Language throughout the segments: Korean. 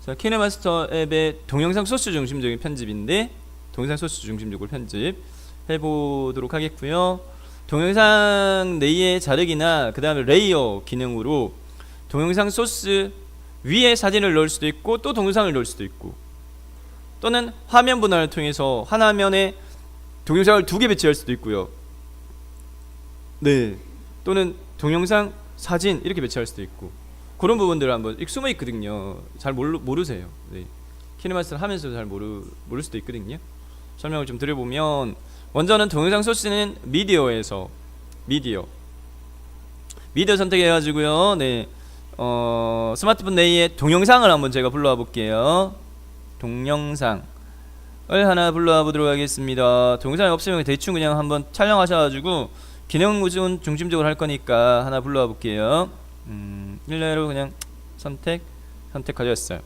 자, 키네마스터 앱의 동영상 소스 중심적인 편집인데 동영상 소스 중심적으로 편집 해보도록 하겠고요. 동영상 내의 자르기나 그 다음에 레이어 기능으로 동영상 소스 위에 사진을 넣을 수도 있고 또 동영상을 넣을 수도 있고, 또는 화면 분할을 통해서 한 화면에 동영상을 2개 배치할 수도 있고요. 네, 또는 동영상, 사진 이렇게 배치할 수도 있고, 그런 부분들을 한번 숨어 있거든요. 잘 모르세요. 네. 키네마스터를 하면서 잘 모를 수도 있거든요. 설명을 좀 드려보면, 먼저는 동영상 소스는 미디어 선택해가지고요. 네, 스마트폰 내에 동영상을 한번 제가 불러와 볼게요. 동영상을 하나 불러와 보도록 하겠습니다. 동영상이 없으면 대충 그냥 한번 촬영하셔가지고 기능 구조 중심적으로 할 거니까 하나 불러와 볼게요. 일례로 그냥 선택 가져왔어요.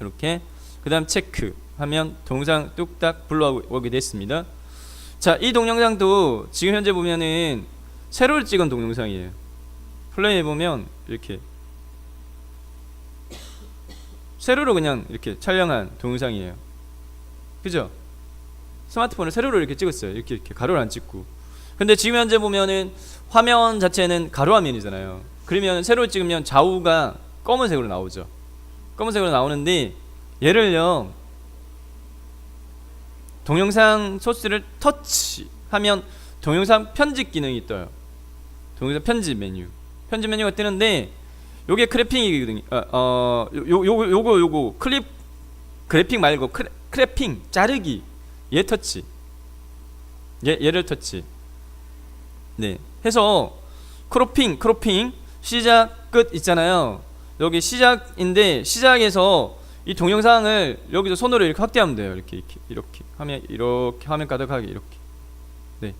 이렇게. 그 다음 체크 하면 동영상 뚝딱 불러오게 됐습니다. 자, 이 동영상도 지금 현재 보면은 세로를 찍은 동영상이에요. 플레이 해보면 이렇게 세로로 그냥 이렇게 촬영한 동영상이에요. 그죠? 스마트폰을 세로로 이렇게 찍었어요. 이렇게 가로를 안 찍고. 근데 지금 현재 보면은 화면 자체는 가로 화면이잖아요. 그러면 세로로 찍으면 좌우가 검은색으로 나오죠. 검은색으로 나오는데, 얘를요, 동영상 소스를 터치하면 동영상 편집 기능이 떠요. 동영상 편집 메뉴가 뜨는데, 요게 크래핑이거든요. 요거 클립 그래픽 말고 크래핑 자르기, 얘 터치, 얘를 터치. 네, 해서 크로핑 시작 끝 있잖아요. 여기 시작인데, 시작에서 이 동영상을 여기서 손으로 이렇게 확대하면 돼요. 이렇게 화면 가득하게 이렇게. 네,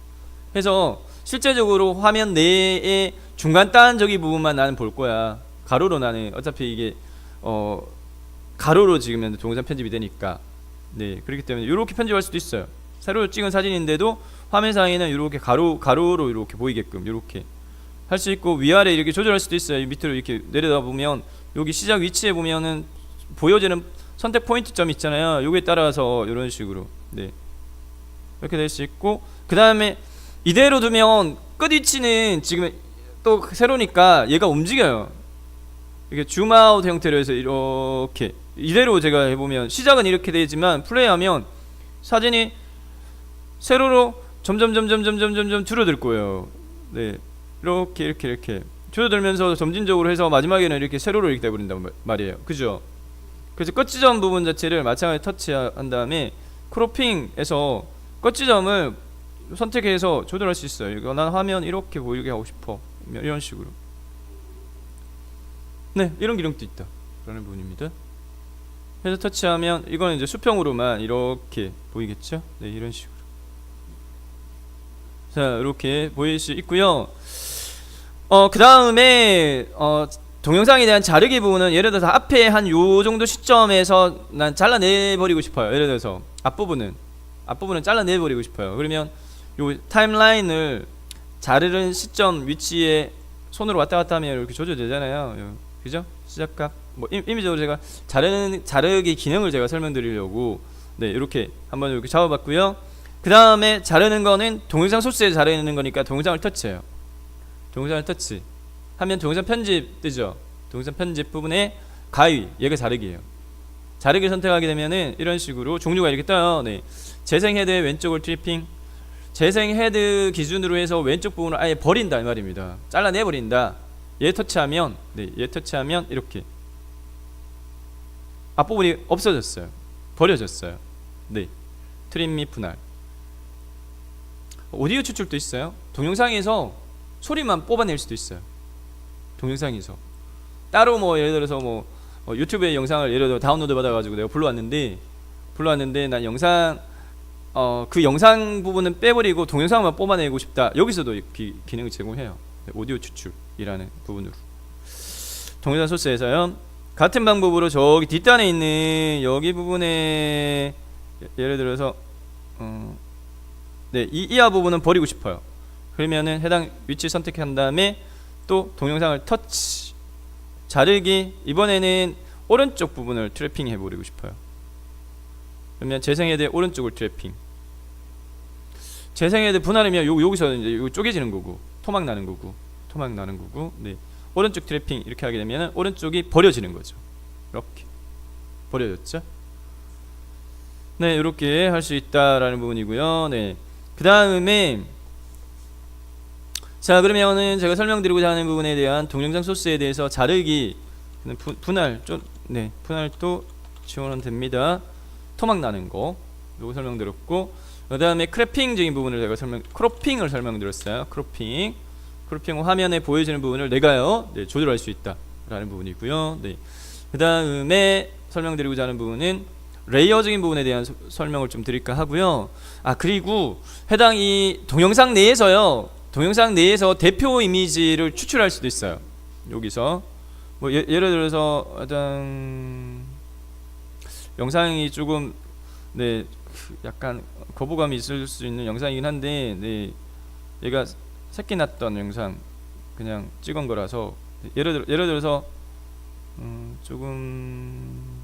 해서 실제적으로 화면 내에 중간 딴 저기 부분만 나는 볼 거야. 가로로 나는 어차피 이게 가로로 찍으면 동영상 편집이 되니까. 네, 그렇기 때문에 이렇게 편집할 수도 있어요. 세로로 찍은 사진인데도 화면상에는 이렇게 가로로 이렇게 보이게끔 이렇게 할 수 있고, 위아래 이렇게 조절할 수도 있어요. 밑으로 이렇게 내려다 보면 여기 시작 위치에 보면은 보여지는 선택 포인트 점 있잖아요. 요게 따라서 이런 식으로, 네, 이렇게 될 수 있고, 그 다음에 이대로 두면 끝 위치는 지금 또 세로니까 얘가 움직여요. 이렇게 줌아웃 형태로 해서 이렇게 이대로 제가 해보면 시작은 이렇게 되지만 플레이하면 사진이 세로로 점점 줄어들 거예요. 네, 이렇게 줄어들면서 점진적으로 해서 마지막에는 이렇게 세로로 이렇게 돼버린단 말이에요. 그죠? 그래서 끝 지점 부분 자체를 마찬가지로 터치한 다음에 크로핑에서 끝 지점을 선택해서 조절할 수 있어요. 이거 난 화면 이렇게 보이게 하고 싶어, 이런 식으로. 네, 이런 기능도 있다 라는 부분입니다. 그래서 터치하면 이거는 이제 수평으로만 이렇게 보이겠죠? 네, 이런 식으로. 자, 이렇게 보일 수 있고요. 그 다음에 동영상에 대한 자르기 부분은, 예를 들어서 앞에 한 요 정도 시점에서 난 잘라내버리고 싶어요. 예를 들어서 앞부분은 잘라내버리고 싶어요. 그러면 요 타임라인을 자르는 시점 위치에 손으로 왔다 갔다 하면 이렇게 조절되잖아요. 그죠? 시작값 뭐 임의적으로 제가 자르기 기능을 제가 설명드리려고, 네, 이렇게 한번 이렇게 잡아봤고요. 그 다음에 자르는 거는 동영상 소스에 자르는 거니까 동영상을 터치해요. 동영상을 터치 하면 동영상 편집 뜨죠. 동영상 편집 부분에 가위, 얘가 자르기예요. 자르기를 선택하게 되면은 이런 식으로 종류가 이렇게 떠요. 네, 재생 헤드의 왼쪽을 트리핑, 재생 헤드 기준으로 해서 왼쪽 부분을 아예 버린다 이 말입니다. 잘라내버린다. 얘 터치하면, 네, 얘 터치하면 이렇게 앞부분이 없어졌어요. 버려졌어요. 네, 트림 및 분할. 오디오 추출도 있어요. 동영상에서 소리만 뽑아낼 수도 있어요. 동영상에서 따로 뭐 예를 들어서 뭐 유튜브의 영상을 예를 들어 다운로드 받아가지고 내가 불러왔는데 난 영상 그 영상 부분은 빼버리고 동영상만 뽑아내고 싶다. 여기서도 기능을 제공해요. 오디오 추출이라는 부분으로. 동영상 소스에서요, 같은 방법으로 저기 뒷단에 있는 여기 부분에 예를 들어서 네, 이하 부분은 버리고 싶어요. 그러면은 해당 위치 선택한 다음에 또 동영상을 터치, 자르기. 이번에는 오른쪽 부분을 트래핑 해버리고 싶어요. 그러면 재생 헤드의 오른쪽을 트래핑. 재생 헤드 분할이면 여기서 이제 요 쪼개지는 거고, 토막 나는 거고. 네. 오른쪽 트래핑 이렇게 하게 되면 오른쪽이 버려지는 거죠. 이렇게 버려졌죠. 네, 이렇게 할 수 있다라는 부분이고요. 네. 그 다음에 자, 그러면은 제가 설명드리고자 하는 부분에 대한 동영상 소스에 대해서 자르기, 분할 분할도 지원은 됩니다. 토막 나는 거 요거 설명드렸고, 그 다음에 크래핑적인 부분을 제가 크로핑을 설명드렸어요. 크로핑 화면에 보여지는 부분을 내가요, 네, 조절할 수 있다라는 부분이고요. 네. 그 다음에 설명드리고자 하는 부분은 레이어적인 부분에 대한 설명을 좀 드릴까 하고요. 그리고 해당 이 동영상 내에서 대표 이미지를 추출할 수도 있어요. 여기서 뭐 예를 들어서 어떤 영상이 조금 약간 거부감이 있을 수 있는 영상이긴 한데, 얘가 새끼 났던 영상 그냥 찍은 거라서 예를 들어서 조금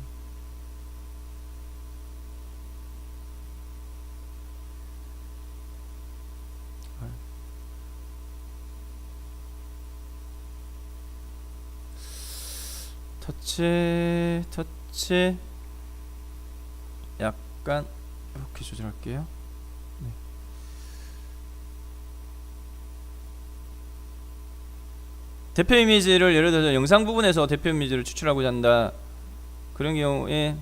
터치 약간 이렇게 조절할게요. 네. 대표 이미지를 예를 들어서 영상 부분에서 대표 이미지를 추출하고자 한다. 그런 경우에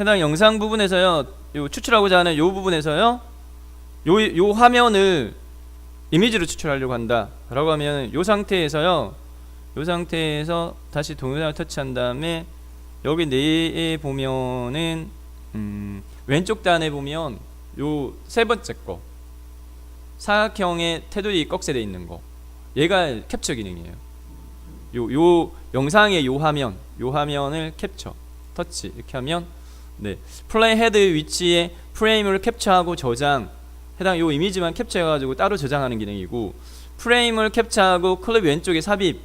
해당 영상 부분에서요, 요 추출하고자 하는 요 부분에서요, 요 화면을 이미지로 추출하려고 한다 라고 하면 요 상태에서 다시 동영상을 터치한 다음에 여기 내에 보면은 왼쪽 단에 보면 요 세 번째 거 사각형의 테두리 꺽쇠되어 있는 거, 얘가 캡처 기능이에요. 요 영상의 요 화면을 캡처 터치 이렇게 하면, 네, 플레이 헤드 위치에 프레임을 캡처하고 저장, 해당 요 이미지만 캡처해가지고 따로 저장하는 기능이고, 프레임을 캡처하고 클립 왼쪽에 삽입,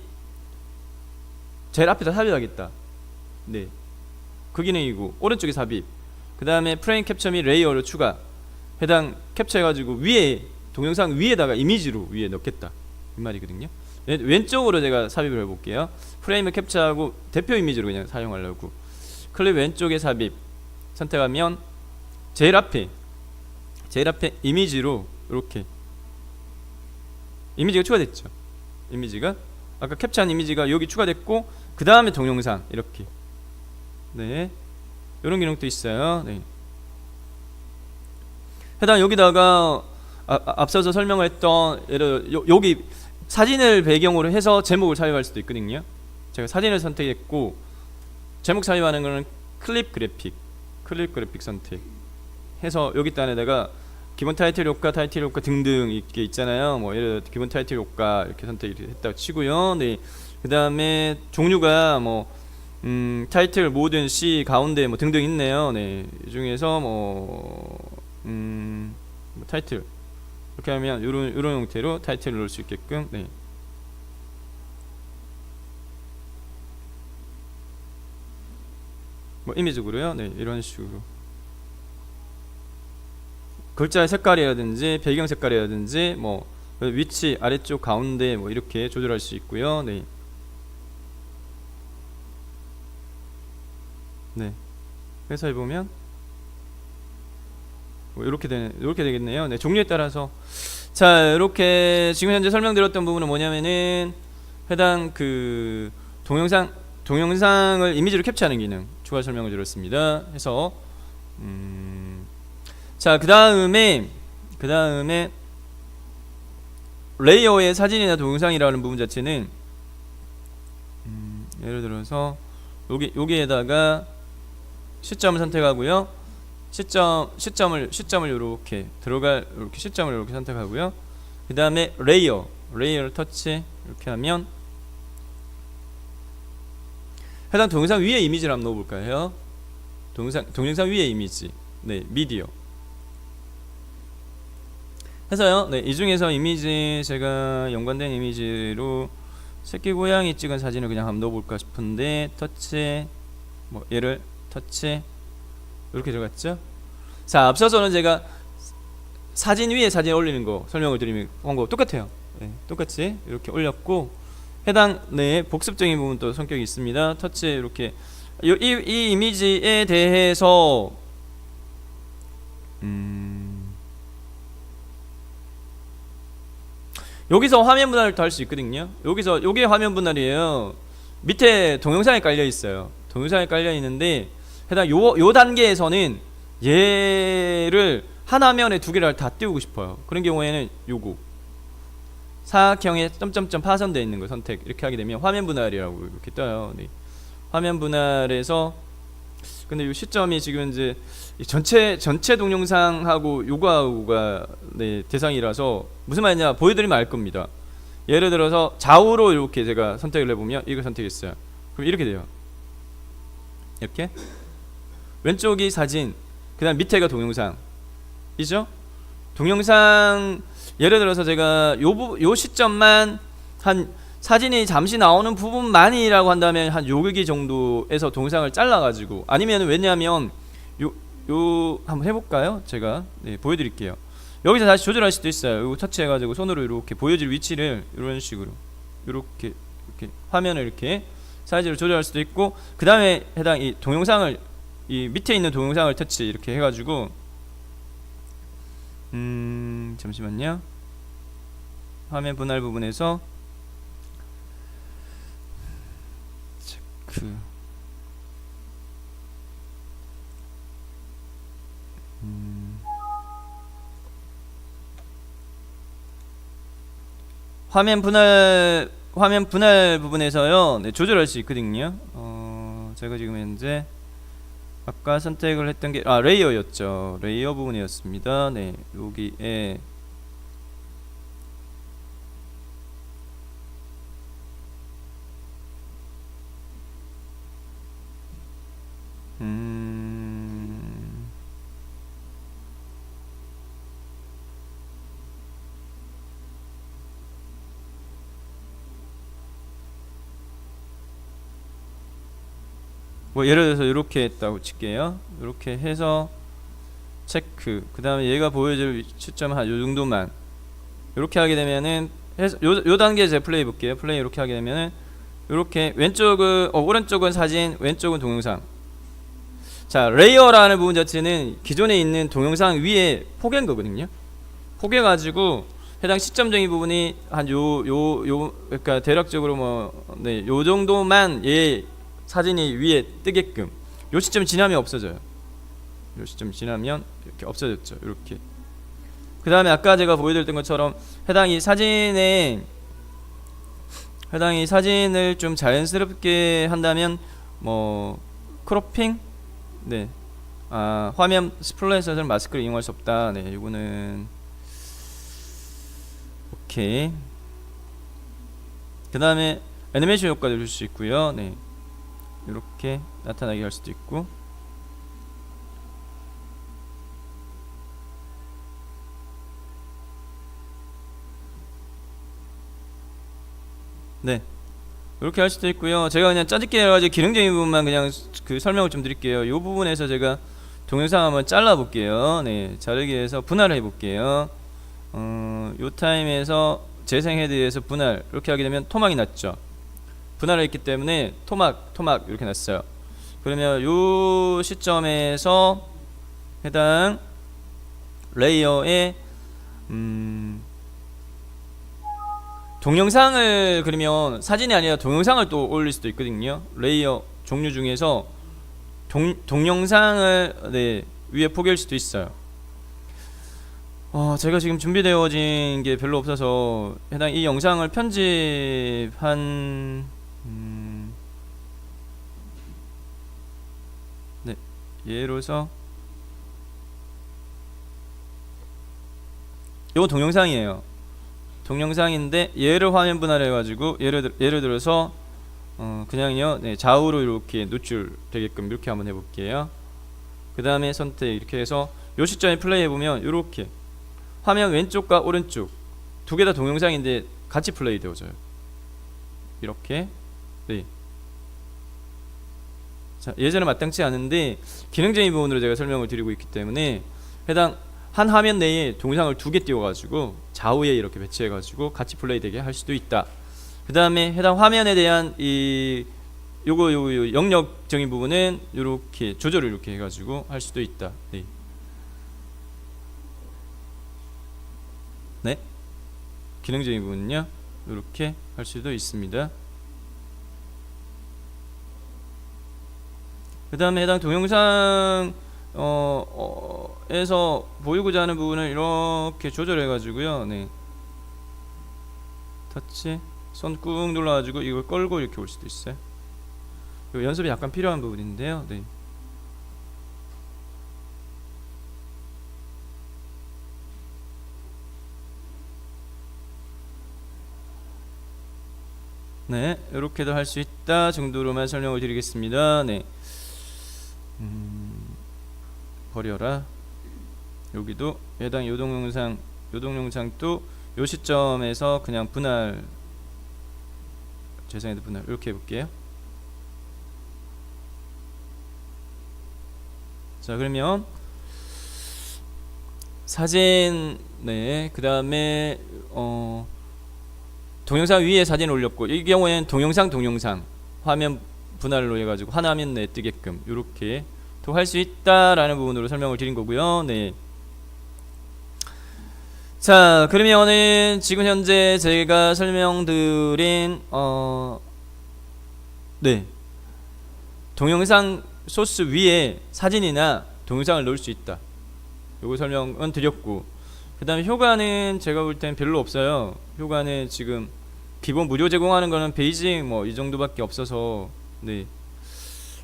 제일 앞에다 삽입하겠다, 네, 그 기능이고, 오른쪽에 삽입, 그 다음에 프레임 캡처 및 레이어를 추가, 해당 캡처해가지고 위에 동영상 위에다가 이미지로 위에 넣겠다 이 말이거든요. 왼쪽으로 제가 삽입을 해볼게요. 프레임을 캡처하고 대표 이미지로 그냥 사용하려고 클립 왼쪽에 삽입 선택하면 제일 앞에 이미지로 이렇게 이미지가 추가됐죠. 이미지가 아까 캡처한 이미지가 여기 추가됐고, 그 다음에 동영상 이렇게, 네, 이런 기능도 있어요. 네. 해당 여기다가 앞서서 설명을 했던 여기 사진을 배경으로 해서 제목을 삽입할 수도 있거든요. 제가 사진을 선택했고 제목 삽입하는 거는 클립 그래픽 선택 해서 여기 안에다가 기본 타이틀 효과 등등 이렇게 있잖아요. 뭐 예를 들어 기본 타이틀 효과 이렇게 선택했다고 치고요. 네. 그 다음에 종류가 뭐 타이틀 모든 C 가운데 뭐 등등 있네요. 네. 이 중에서 뭐 타이틀 이렇게 하면 이런 형태로 타이틀을 넣을 수 있게끔, 네. 뭐 이미지고요. 네, 이런 식으로 글자의 색깔이라든지 배경 색깔이라든지 뭐 위치 아래쪽 가운데 뭐 이렇게 조절할 수 있고요. 네. 네. 그래서 해보면 뭐 이렇게 되겠네요. 네, 종류에 따라서. 자, 이렇게 지금 현재 설명드렸던 부분은 뭐냐면은 해당 그 동영상을 이미지로 캡처하는 기능 추가 설명을 드렸습니다. 해서 자, 그 다음에 레이어의 사진이나 동영상이라는 부분 자체는 예를 들어서 여기에다가 시점을 선택하고요. 시점을 이렇게 이렇게 시점을 이렇게 선택하고요. 그 다음에 레이어를 터치 이렇게 하면 해당 동영상 위에 이미지를 한번 넣어볼까요? 동영상 위에 이미지 네, 미디어 해서요. 네, 이 중에서 이미지 제가 연관된 이미지로 새끼 고양이 찍은 사진을 그냥 한번 넣어볼까 싶은데 터치 뭐 얘를 터치 이렇게 들어갔죠. 자, 앞서서는 제가 사진 위에 사진 올리는 거 설명을 드리면 광고 똑같아요. 네, 똑같이 이렇게 올렸고 해당 네 복습적인 부분도 성격이 있습니다. 터치 이렇게 이 이미지에 대해서 여기서 화면 분할을 할 수 있거든요. 여기서 요게 화면 분할이에요. 밑에 동영상이 깔려 있어요. 동영상이 깔려 있는데 해당 요 단계에서는 얘를 한 화면에 두 개를 다 띄우고 싶어요. 그런 경우에는 요거 사각형에 점점점 파선되어 있는 거 선택 이렇게 하게 되면 화면 분할이라고 이렇게 떠요. 네. 화면 분할에서 근데 이 시점이 지금 이제 전체 동영상하고 요거하고가 네, 대상이라서 무슨 말이냐 보여드리면 알 겁니다. 예를 들어서 좌우로 이렇게 제가 선택을 해보면 이걸 선택했어요. 그럼 이렇게 돼요. 이렇게 왼쪽이 사진, 그 다음 밑에가 동영상 이죠? 동영상 예를 들어서 제가 요 시점만 한 사진이 잠시 나오는 부분만이라고 한다면 한 여기 정도에서 동영상을 잘라가지고 아니면 왜냐하면 요 한번 해볼까요? 제가 네, 보여드릴게요. 여기서 다시 조절할 수도 있어요. 요 터치해가지고 손으로 이렇게 보여질 위치를 이런 식으로 이렇게 화면을 이렇게 사이즈를 조절할 수도 있고 그 다음에 해당 이 동영상을 이 밑에 있는 동영상을 터치 이렇게 해가지고 잠시만요. 화면 분할 부분에서 체크 화면 분할 부분에서요. 네, 조절할 수 있거든요. 제가 지금 현재 아까 선택을 했던 게 레이어였죠. 레이어 부분이었습니다. 네, 여기에 뭐 예를 들어서 이렇게 했다고 칠게요. 이렇게 해서 체크. 그 다음에 얘가 보여줄 시점 한 요 정도만 이렇게 하게 되면은 요 단계에 제가 플레이 볼게요. 플레이 이렇게 하게 되면은 이렇게 왼쪽은 오른쪽은 사진, 왼쪽은 동영상. 자, 레이어라는 부분 자체는 기존에 있는 동영상 위에 포개한 거거든요. 포개가지고 해당 시점적인 부분이 한 그러니까 대략적으로 네, 요 정도만 얘 사진이 위에 뜨게끔 요 시점 지나면 없어져요. 요 시점 지나면 이렇게 없어졌죠. 이렇게. 그 다음에 아까 제가 보여드렸던 것처럼 해당 이 사진을 좀 자연스럽게 한다면 뭐 크로핑, 네, 화면 스플릿에서는 마스크를 이용할 수 없다. 네, 이거는 오케이. 그 다음에 애니메이션 효과도 줄 수 있고요. 네. 이렇게 나타나게 할 수도 있고 네 이렇게 할 수도 있고요. 제가 그냥 짜집게 해가지고 기능적인 부분만 그냥 그 설명을 좀 드릴게요. 이 부분에서 제가 동영상 한번 잘라 볼게요. 네, 자르기 위해서 분할을 해 볼게요. 요 타임에서 재생 헤드에서 분할 이렇게 하게 되면 토막이 났죠. 분할을 했기 때문에 토막 이렇게 났어요. 그러면 요 시점에서 해당 레이어에 동영상을 그러면 사진이 아니라 동영상을 또 올릴 수도 있거든요. 레이어 종류 중에서 동영상을 네, 위에 포개할 수도 있어요. 제가 지금 준비되어진 게 별로 없어서 해당 이 영상을 편집한 네, 예로서 이거 동영상이에요. 동영상인데 얘를 화면 분할해 가지고 예를 들어서 그냥요 네, 좌우로 이렇게 노출되게끔 이렇게 한번 해볼게요. 그 다음에 선택 이렇게 해서 요 시점에 플레이 해보면 요렇게 화면 왼쪽과 오른쪽 두 개 다 동영상인데 같이 플레이 되어져요. 이렇게. 네. 자, 예전에 마땅치 않은데 기능적인 부분으로 제가 설명을 드리고 있기 때문에 해당 한 화면 내에 동영상을 두 개 띄워가지고 좌우에 이렇게 배치해가지고 같이 플레이 되게 할 수도 있다. 그 다음에 해당 화면에 대한 이 요거 영역적인 부분은 이렇게 조절을 이렇게 해가지고 할 수도 있다. 네. 네. 기능적인 부분은요 이렇게 할 수도 있습니다. 그 다음에 해당 동영상 에서 보이고자 하는 부분을 이렇게 조절해 가지고요. 네. 터치 손 꾹 눌러 가지고 이걸 끌고 이렇게 올 수도 있어요. 요 연습이 약간 필요한 부분인데요. 네. 네, 이렇게도 할 수 있다 정도로만 설명을 드리겠습니다. 네. 버려라. 여기도 해당 요동영상도 요 시점에서 그냥 분할, 죄송해도 분할 이렇게 해볼게요. 자, 그러면 사진, 네, 그 다음에 동영상 위에 사진 올렸고, 이 경우에는 동영상 화면 분할로 해가지고 하나 화면 내에 뜨게끔 이렇게 또 할 수 있다라는 부분으로 설명을 드린 거고요. 네. 자, 그러면은 지금 현재 제가 설명드린 네, 동영상 소스 위에 사진이나 동영상을 넣을 수 있다. 요거 설명은 드렸고, 그 다음에 효과는 제가 볼 땐 별로 없어요. 효과는 지금 기본 무료 제공하는 거는 베이직 뭐 이 정도밖에 없어서 네,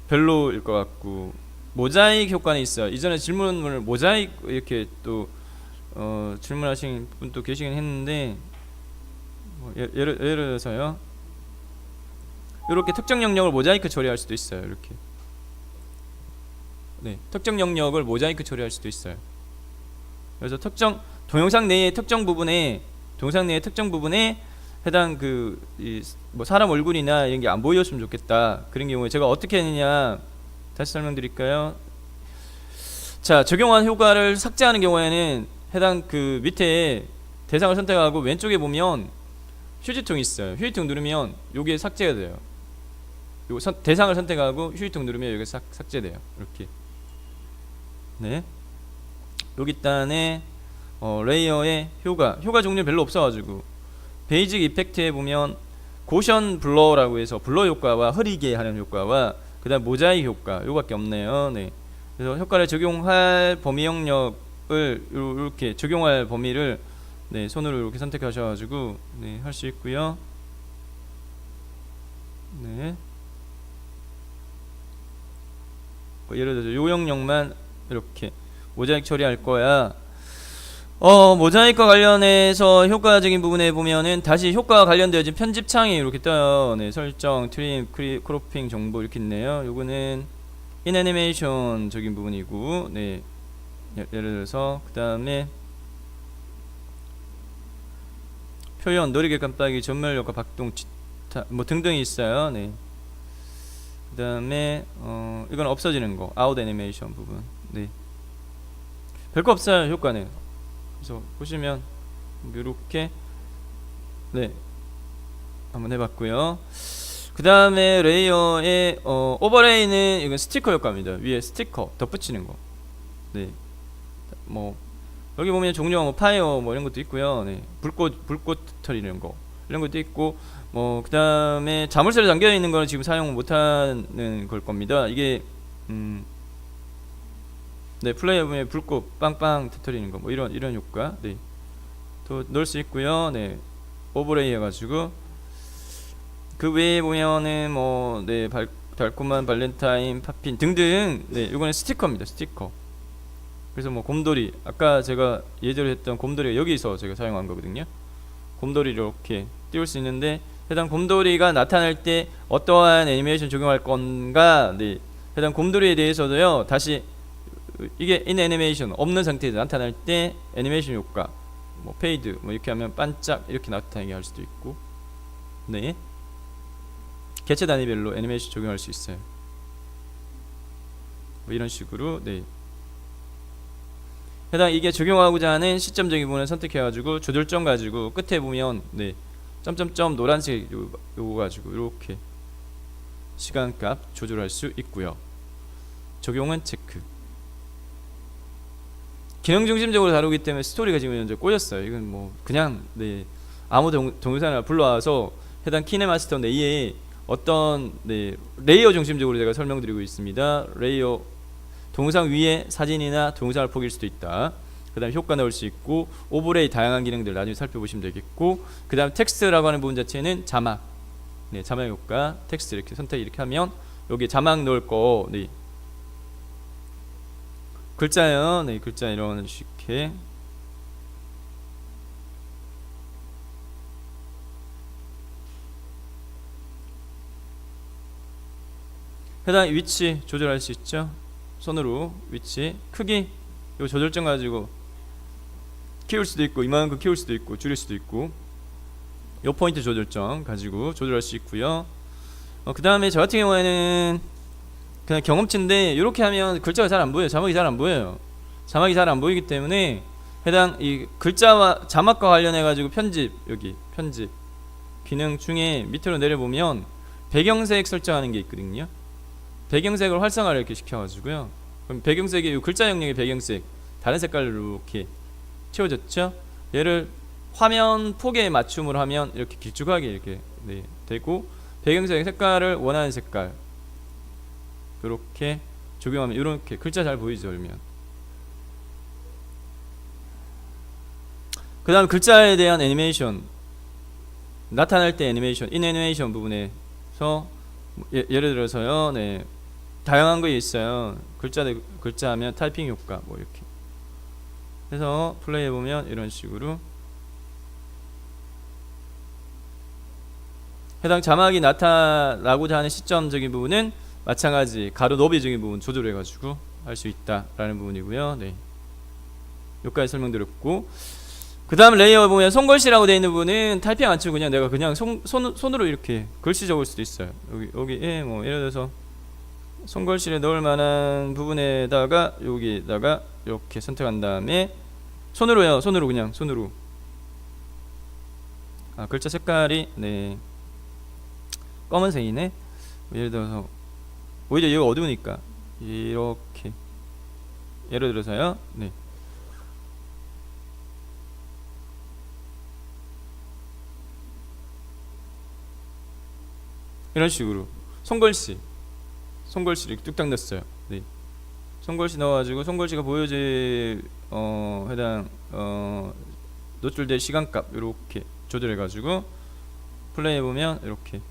별로일 것 같고, 모자이크 효과는 있어요. 이전에 질문을 모자이크 이렇게 또 질문하신 분도 계시긴 했는데, 뭐 예를 들어서요, 이렇게 특정 영역을 모자이크 처리할 수도 있어요. 이렇게. 네, 특정 영역을 모자이크 처리할 수도 있어요. 그래서 특정 동영상 내의 특정 부분에 해당 뭐 사람 얼굴이나 이런 게 안 보였으면 좋겠다. 그런 경우에 제가 어떻게 했느냐 다시 설명드릴까요? 자, 적용한 효과를 삭제하는 경우에는 해당 그 밑에 대상을 선택하고 왼쪽에 보면 휴지통이 있어요. 휴지통 누르면 요게 삭제가 돼요. 요 대상을 선택하고 휴지통 누르면 여기 삭제돼요. 이렇게. 네. 여기 단에 레이어의 효과 종류 별로 없어가지고 베이직 이펙트에 보면 고션 블러라고 해서 블러 효과와 흐리게 하는 효과와 그 다음 모자이크 효과 요거밖에 없네요. 네. 그래서 효과를 적용할 범위 영역을 이렇게 적용할 범위를 네, 손으로 이렇게 선택하셔가지고 네, 할 수 있고요. 네. 예를 들어서 요 영역만 이렇게 모자이크 처리할 거야. 모자이크와 관련해서 효과적인 부분에 보면은 다시 효과와 관련되어진 편집창이 이렇게 떠요. 네, 설정, 트림, 크로핑 정보 이렇게 있네요. 요거는 인 애니메이션적인 부분이고, 네, 예를 들어서 그 다음에 표현, 느리게 깜빡이, 전멸 효과, 박동, 뭐 등등이 있어요. 네. 그 다음에 이건 없어지는 거, 아웃 애니메이션 부분. 네. 별거 없어요, 효과는. 그래서 보시면 이렇게 네, 한번 해봤고요. 그 다음에 레이어의 오버레이는 이건 스티커 효과입니다. 위에 스티커 덧붙이는 거. 네, 뭐 여기 보면 종류가 뭐 파이어 뭐 이런 것도 있고요. 네, 불꽃 터리는 거 이런 것도 있고, 뭐 그 다음에 자물쇠로 잠겨 있는 거는 지금 사용 못하는 걸 겁니다. 이게 네, 플레이어 보면 불꽃 빵빵 터뜨리는 거 뭐 이런 효과 네, 또 넣을 수 있고요. 네, 오버레이 해가지고 그 외에 보면은 뭐 네, 달콤한 발렌타인 팝핀 등등. 네, 이거는 스티커입니다. 스티커. 그래서 뭐 곰돌이, 아까 제가 예제로 했던 곰돌이가 여기서 제가 사용한 거거든요. 곰돌이를 이렇게 띄울 수 있는데 해당 곰돌이가 나타날 때 어떠한 애니메이션 적용할 건가, 네, 해당 곰돌이에 대해서도요 다시 이게 in 애니메이션 없는 상태에서 나타날 때 애니메이션 효과 뭐 페이드 뭐 이렇게 하면 반짝 이렇게 나타나게 할 수도 있고 네 개체 단위별로 애니메이션 적용할 수 있어요. 뭐 이런 식으로 네 해당 이게 적용하고자 하는 시점적인 부분을 선택해가지고 조절점 가지고 끝에 보면 네 점점점 노란색 요거 가지고 이렇게 시간값 조절할 수 있고요. 적용은 체크. 기능 중심적으로 다루기 때문에 스토리가 지금 현재 꼬였어요. 이건 뭐 그냥 네 아무 동영상을 불러와서 해당 키네마스터 내에 어떤 네 레이어 중심적으로 제가 설명드리고 있습니다. 레이어 동영상 위에 사진이나 동영상을 포기할 수도 있다. 그 다음 효과 넣을 수 있고 오버레이 다양한 기능들 나중에 살펴보시면 되겠고 그 다음 텍스트라고 하는 부분 자체는 자막 네 자막 효과 텍스트 이렇게 선택 이렇게 하면 여기 자막 넣을 거 네 글자요 네 글자 이런 식의 해당 위치 조절할 수 있죠. 손으로 위치 크기 요 조절점 가지고 키울 수도 있고 이만큼 키울 수도 있고 줄일 수도 있고 요 포인트 조절점 가지고 조절할 수 있고요. 그 다음에 저 같은 경우에는 그냥 경험치인데 이렇게 하면 글자가 잘 안 보여요. 자막이 잘 안 보여요. 자막이 잘 안 보이기 때문에 해당 이 글자와 자막과 관련해 가지고 편집 여기 편집 기능 중에 밑으로 내려보면 배경색 설정하는 게 있거든요. 배경색을 활성화를 이렇게 시켜가지고요. 그럼 배경색이 이 글자 영역의 배경색 다른 색깔로 이렇게 채워졌죠. 얘를 화면 폭에 맞춤으로 하면 이렇게 길쭉하게 이렇게 네, 되고 배경색 색깔을 원하는 색깔 이렇게 적용하면 이렇게 글자 잘 보이죠. 그러면 그 다음 글자에 대한 애니메이션 나타날 때 애니메이션 인 애니메이션 부분에서 예를 들어서요 네 다양한 거 있어요. 글자 하면 타이핑 효과 뭐 이렇게 해서 플레이 해보면 이런 식으로 해당 자막이 나타나고자 하는 시점적인 부분은 마찬가지 가로 너비적인 부분 조절해 가지고 할 수 있다라는 부분이고요. 네. 여기까지 설명드렸고 그 다음 레이어 보면 손글씨라고 되어 있는 부분은 타이핑 안 치고 그냥 내가 그냥 손으로 이렇게 글씨 적을 수도 있어요. 여기에 뭐 예를 들어서 손글씨를 넣을 만한 부분에다가 여기다가 이렇게 선택한 다음에 손으로요. 손으로 그냥 손으로 글자 색깔이 네 검은색이네. 예를 들어서 오히려 얘가 어두우니까 이렇게 예를 들어서요. 네. 이런 식으로 손글씨 이렇게 뚝딱 넣었어요. 네. 손글씨 넣어가지고 손글씨가 보여질 해당 노출될 시간값 이렇게 조절해가지고 플레이 해보면 이렇게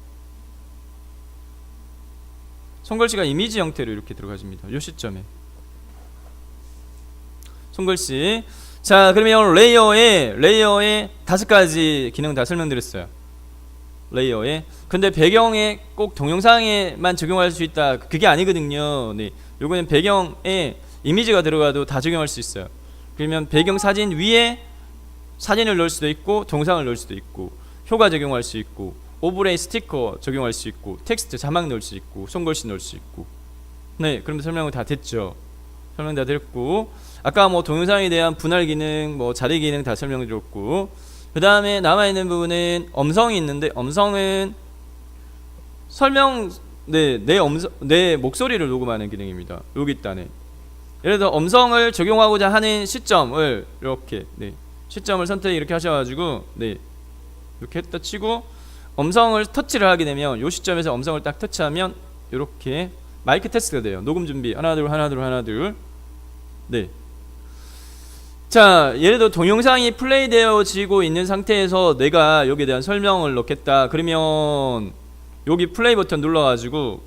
손글씨가 이미지 형태로 이렇게 들어가집니다. 요 시점에 손글씨. 자 그러면 레이어에 5가지 기능 다 설명드렸어요. 레이어에 근데 배경에 꼭 동영상에만 적용할 수 있다 그게 아니거든요. 네, 요거는 배경에 이미지가 들어가도 다 적용할 수 있어요. 그러면 배경 사진 위에 사진을 넣을 수도 있고 동영상을 넣을 수도 있고 효과 적용할 수 있고 오버레이 스티커 적용할 수 있고 텍스트 자막 넣을 수 있고 손글씨 넣을 수 있고 네 그럼 설명은 다 됐죠. 설명 다 드렸고 아까 뭐 동영상에 대한 분할 기능 뭐 자리 기능 다 설명드렸고 그 다음에 남아있는 부분은 음성이 있는데 음성은 설명 내 목소리를 녹음하는 기능입니다. 여기 있다네. 예를 들어 음성을 적용하고자 하는 시점을 이렇게 시점을 선택 이렇게 하셔가지고 이렇게 했다 치고 음성을 터치를 하게 되면 이 시점에서 음성을 딱 터치하면 이렇게 마이크 테스트가 돼요. 녹음 준비 하나 둘 자 예를 들어 동영상이 플레이 되어지고 있는 상태에서 내가 여기에 대한 설명을 넣겠다 그러면 여기 플레이 버튼 눌러가지고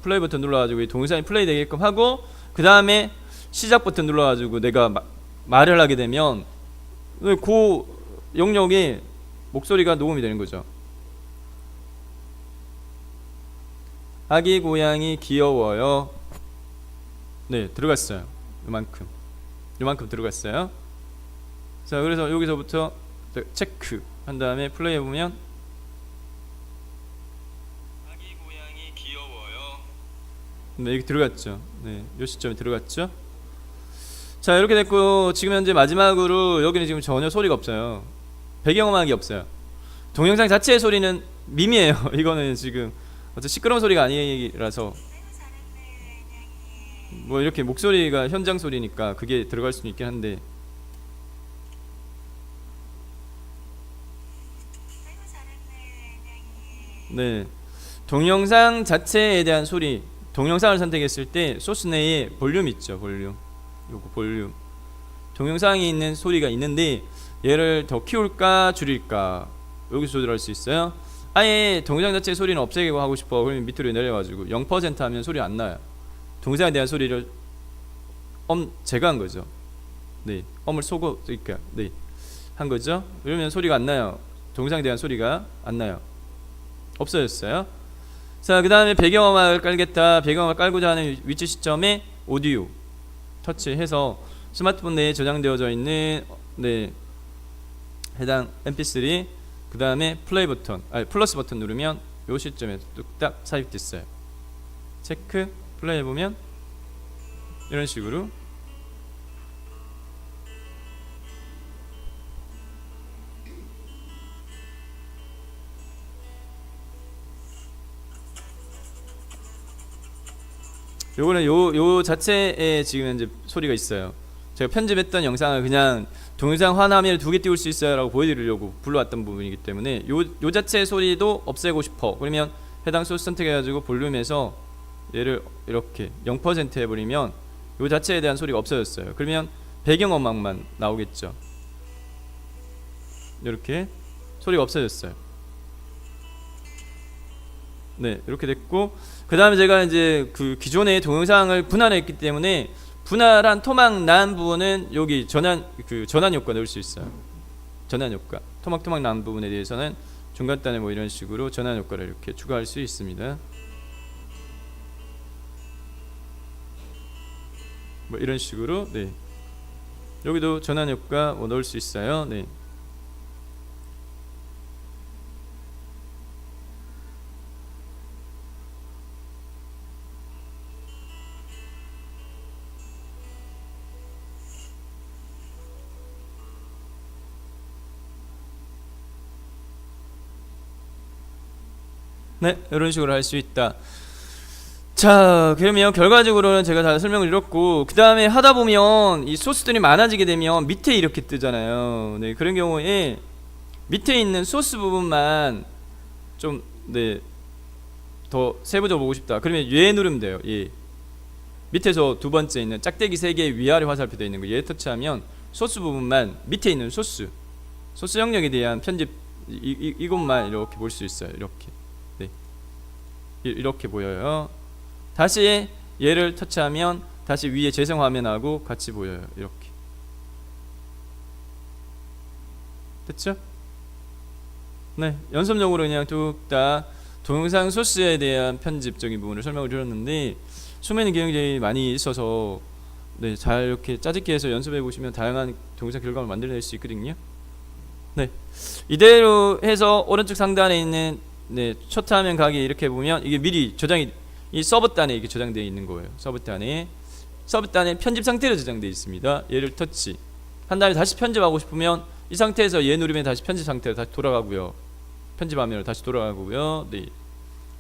이 동영상이 플레이 되게끔 하고 그 다음에 시작 버튼 눌러가지고 내가 말을 하게 되면 그 영역에 목소리가 녹음이 되는 거죠. 아기 고양이 귀여워요. 네 들어갔어요. 이만큼 요만큼 들어갔어요. 자, 그래서 여기서부터 체크 한 다음에 플레이 해보면 아기 고양이 귀여워요. 네, 여기 들어갔죠. 네, 요 시점에 들어갔죠. 자, 이렇게 됐고 지금 현재 마지막으로 여기는 지금 전혀 소리가 없어요. 배경음악이 없어요. 동영상 자체의 소리는 밈이에요. 이거는 지금 어차피 시끄러운 소리가 아니라서 뭐 이렇게 목소리가 현장 소리니까 그게 들어갈 수는 있긴 한데, 네, 동영상 자체에 대한 소리, 동영상을 선택했을 때 소스 내에 볼륨 있죠. 볼륨, 요거 볼륨, 동영상이 있는 소리가 있는데 얘를 더 키울까 줄일까 여기서 조절할 수 있어요. 아예 동영상 자체의 소리는 없애고 하고 싶어 그러면 밑으로 내려가지고 0% 하면 소리 안 나요. 동영상에 대한 소리를 제거한 거죠. 네, 엄을 쏘고 그러니까 네, 한 거죠. 그러면 소리가 안 나요. 동영상에 대한 소리가 안 나요. 없어졌어요. 자, 그 다음에 배경음악을 깔겠다. 배경음악 깔고자 하는 위치 시점에 오디오 터치해서 스마트폰 내에 저장되어져 있는 네, 해당 mp3 그 다음에 플레이 버튼, 플러스 버튼 누르면 요 시점에 뚝딱 삽입됐어요. 체크 플레이 해보면 이런 식으로 요거는 요 자체에 지금 이제 소리가 있어요. 제가 편집했던 영상을 그냥 동영상 화면을 2개 띄울 수 있어요 라고 보여드리려고 불러왔던 부분이기 때문에 요 자체의 소리도 없애고 싶어 그러면 해당 소스 선택해가지고 볼륨에서 얘를 이렇게 0% 해버리면 요 자체에 대한 소리가 없어졌어요. 그러면 배경음악만 나오겠죠. 이렇게 소리가 없어졌어요. 네, 이렇게 됐고 그 다음에 제가 이제 그 기존의 동영상을 분할했기 때문에 분할한 토막 난 부분은 여기 전환 효과 넣을 수 있어요. 전환 효과, 토막 난 부분에 대해서는 중간단에 뭐 이런 식으로 전환 효과를 이렇게 추가할 수 있습니다. 뭐 이런 식으로 네, 여기도 전환 효과 뭐 넣을 수 있어요. 네. 네, 이런 식으로 할 수 있다. 자, 그러면 결과적으로는 제가 다 설명을 드렸고 그 다음에 하다 보면 이 소스들이 많아지게 되면 밑에 이렇게 뜨잖아요. 네, 그런 경우에 밑에 있는 소스 부분만 좀 네, 더 세부적으로 보고 싶다. 그러면 얘 누르면 돼요. 얘 밑에서 두 번째 있는 짝대기 3개 위아래 화살표 되어 있는 거 얘 터치하면 소스 부분만 밑에 있는 소스 영역에 대한 편집 이것만 이렇게 볼 수 있어요. 이렇게 네, 이렇게 보여요. 다시 얘를 터치하면 다시 위에 재생 화면하고 같이 보여요. 이렇게 됐죠? 네, 연속적으로 그냥 뚝딱 동영상 소스에 대한 편집적인 부분을 설명을 드렸는데 수면이 굉장히 많이 있어서 네, 잘 이렇게 짜집기 해서 연습해 보시면 다양한 동영상 결과물 만들어낼 수 있거든요. 네, 이대로 해서 오른쪽 상단에 있는 네, 초트 화면 가기 이렇게 보면 이게 미리 저장이 이 서버단에 이게 저장되어 있는 거예요. 서버단에 편집 상태로 저장되어 있습니다. 얘를 터치 한 다음에 다시 편집하고 싶으면 이 상태에서 얘 누르면 다시 편집 상태로 다시 돌아가고요. 편집 화면으로 다시 돌아가고요. 네.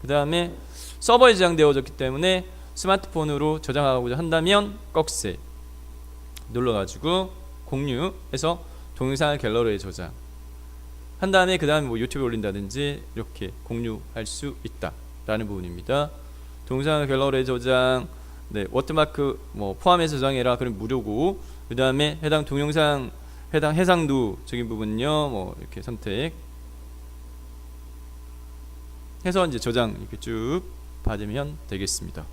그 다음에 서버에 저장되어졌기 때문에 스마트폰으로 저장하고자 한다면 꺽쇠 눌러가지고 공유해서 동영상을 갤러리에 저장 한 다음에 그 다음에 뭐 유튜브에 올린다든지 이렇게 공유할 수 있다 라는 부분입니다. 동영상을 갤러리에 저장, 네, 워터마크 뭐 포함해서 저장해라 그럼 무료고 그 다음에 해당 동영상 해당 해상도적인 부분요 뭐 이렇게 선택 해서 이제 저장 이렇게 쭉 받으면 되겠습니다.